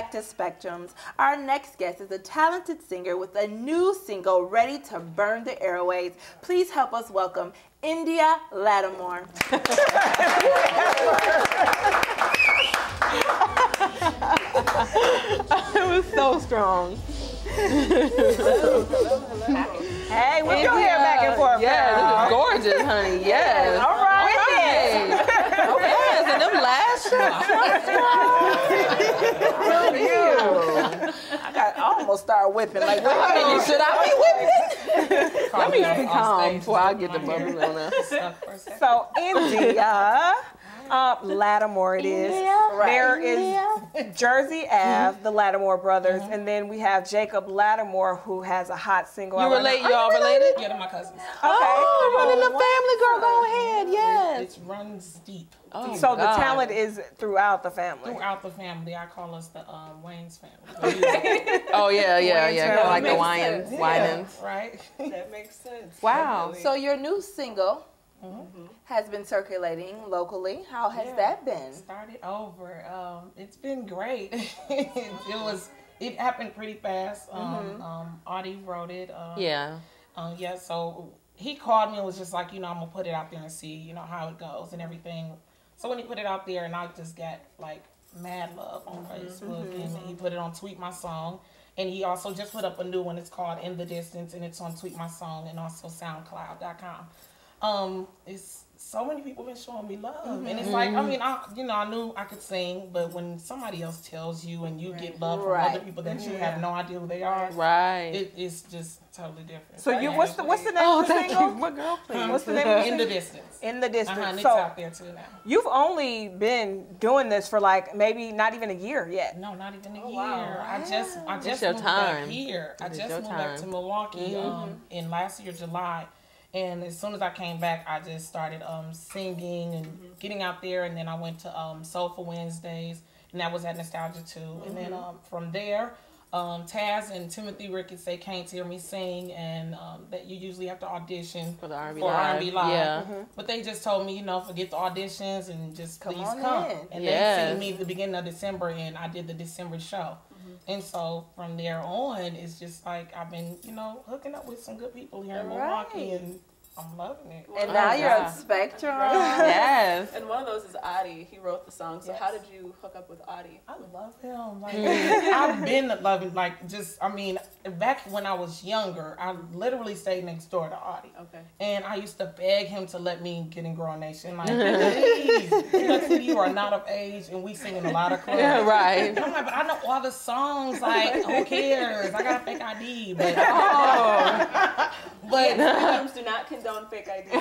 back to Spectrums. Our next guest is a talented singer with a new single ready to burn the airwaves. Please help us welcome India Latimore. It was so strong. Hey, whip your hair back and forth. Yeah, this is gorgeous, honey. Yes. All right. Yes, and them lashes. I almost started whipping. Like, Should I be whipping? Let me be calm before I get the bubbles on there. So, India Latimore it is. There is Jersey Ave, the Latimore brothers, and then we have Jacob Latimore, who has a hot single. You relate? You all related? Yeah, they're my cousins. Oh, running the family, girl. Go ahead. Yes. It runs deep. Oh, So the God. talent is throughout the family. Throughout the family, I call us the Wayne's family. Oh yeah, yeah, yeah. Kind of like the Makes Winans. Yeah, Winans. right? That makes sense. Wow. so your new single has been circulating locally. How has that been? Started over. It's been great. It happened pretty fast. Audie wrote it. Yeah. Yeah. So he called me and was just like, I'm gonna put it out there and see, how it goes and everything. So when he put it out there, and I just got like mad love on Facebook, and he put it on Tweet My Song. And he also just put up a new one. It's called In the Distance, and it's on Tweet My Song and also SoundCloud.com. It's so many people been showing me love, and it's like, I mean, I knew I could sing, but when somebody else tells you and you get love from other people that you have no idea who they are, it's just totally different. So what's the name of the single? What girl, please? What's the name of the In single? the Distance. In the Distance. And it's So out there too now. you've only been doing this for like maybe not even a year yet. No, not even a year. wow. I just your moved time. back here. I It's just your moved back time. to Milwaukee in last year, July. And as soon as I came back, I just started singing and getting out there. And then I went to Soulful Wednesdays, and that was at Nostalgia too. And then from there, Taz and Timothy Ricketts, they came to hear me sing, and that you usually have to audition For the R&B for Live. R&B Live. Yeah. But they just told me, forget the auditions and just Come please on come. in. And Yes. they seen me at the beginning of December, and I did the December show. And so from there on, it's just like I've been, hooking up with some good people here in Milwaukee, and I'm loving it. And now you're yeah. at Spectrum. Yes. And one of those is Audie. He wrote the song. So how did you hook up with Audie? I love him. Like I've been loving, back when I was younger, I literally stayed next door to Audie. Okay. And I used to beg him to let me get in Girl Nation. Like, please, you are not of age, and we sing in a lot of clubs. Yeah, right. And I'm like, but I know all the songs. Like, who cares? I got a fake ID, but Spectrums do not condone fake IDs.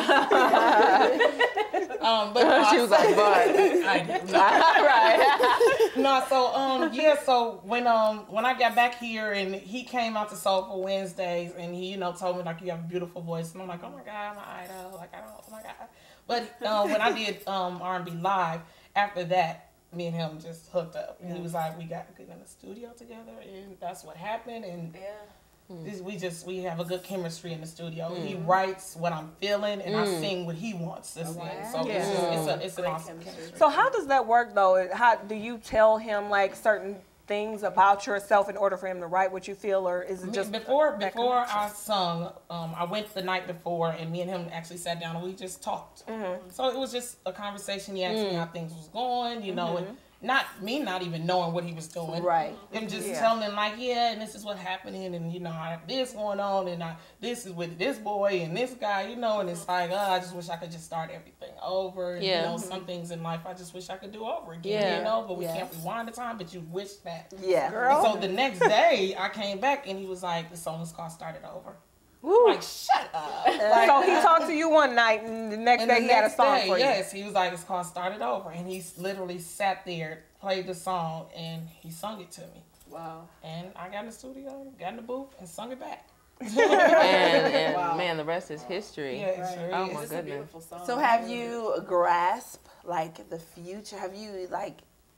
but She was like, but. I do. No, so when I got back here and he came out to Soulful Wednesdays and he told me like you have a beautiful voice, and I'm like, oh my God, my idol, oh my God. But when I did R&B Live, after that, me and him just hooked up, and he was like, we got to get in the studio together, and that's what happened. And we have a good chemistry in the studio. He writes what I'm feeling, and I sing what he wants to sing. So it's an awesome chemistry. So how does that work though? How do you tell him like certain things about yourself in order for him to write what you feel, or is it just before I sung? I went the night before, and me and him actually sat down and we just talked. So it was just a conversation. He asked me how things was going, and not even knowing what he was doing. Right. Him just telling him like, and this is what's happening, and I have this going on, and this is with this boy and this guy, and it's like, I just wish I could just start everything over. And, some things in life I just wish I could do over again. But we can't rewind the time, but you wish that. Yeah. girl? So the next day I came back and he was like, the song is called Started Over. I'm like, shut up. So he talked to you one night, and the next day he had a song for you. Yes, he was like, it's called Started Over. And he literally sat there, played the song, and he sung it to me. Wow. And I got in the studio, got in the booth, and sung it back. Man, the rest is history. Yeah, it sure Oh is. my It's a goodness. beautiful song. So have you grasped like the future? Have you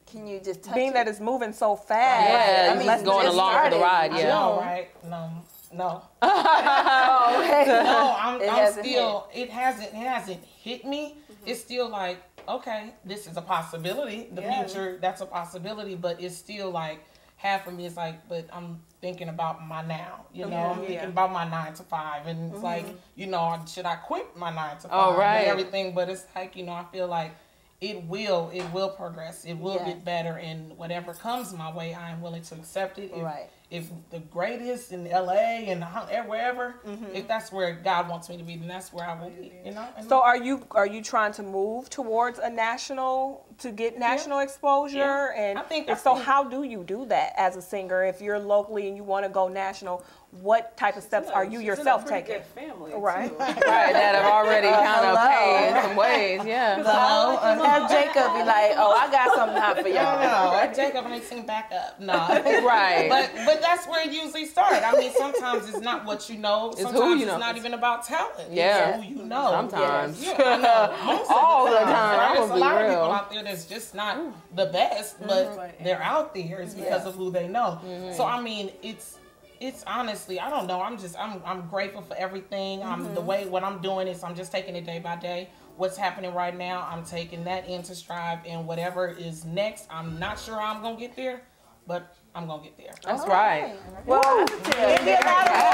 can you just touch Being it? that it's moving so fast. Yeah, I mean, just going just along for the started. ride. I Yeah. know, right? No. Oh, okay. No, I'm hasn't still, it hasn't hit me. It's still like, okay, this is a possibility. The future, that's a possibility, but it's still like, half of me is like, but I'm thinking about my now, you know, I'm thinking about my 9 to 5, and it's like, you know, should I quit my 9 to 5 and everything? But it's like, you know, I feel like it will progress, it will get better, and whatever comes my way, I am willing to accept it. If the greatest in LA and wherever, if that's where God wants me to be, then that's where I will be, you know? So are you trying to move towards a national, to get national exposure? And so how do you do that as a singer? If you're locally and you want to go national, what type of steps are you yourself taking? Family, right. Right, that have already kind of paid in some ways, Have Jacob be like, oh, I got something hot for y'all. No, Jacob ain't sing back up. No. Right. But that's where it usually starts. I mean, sometimes it's not what you know. It's sometimes who you know. It's not even about talent. Yeah. It's who you know. Sometimes. Yes. Yeah, I know. Most All of the the time. time. Right? I'm There's a gonna lot be of people real. out there that's just not the best, but they're out there. It's because of who they know. So I mean, it's honestly, I don't know. I'm grateful for everything. The way what I'm doing is I'm just taking it day by day. What's happening right now, I'm taking that into stride, and whatever is next, I'm not sure how I'm gonna get there, but I'm gonna get there. That's right. Well, India Latimore,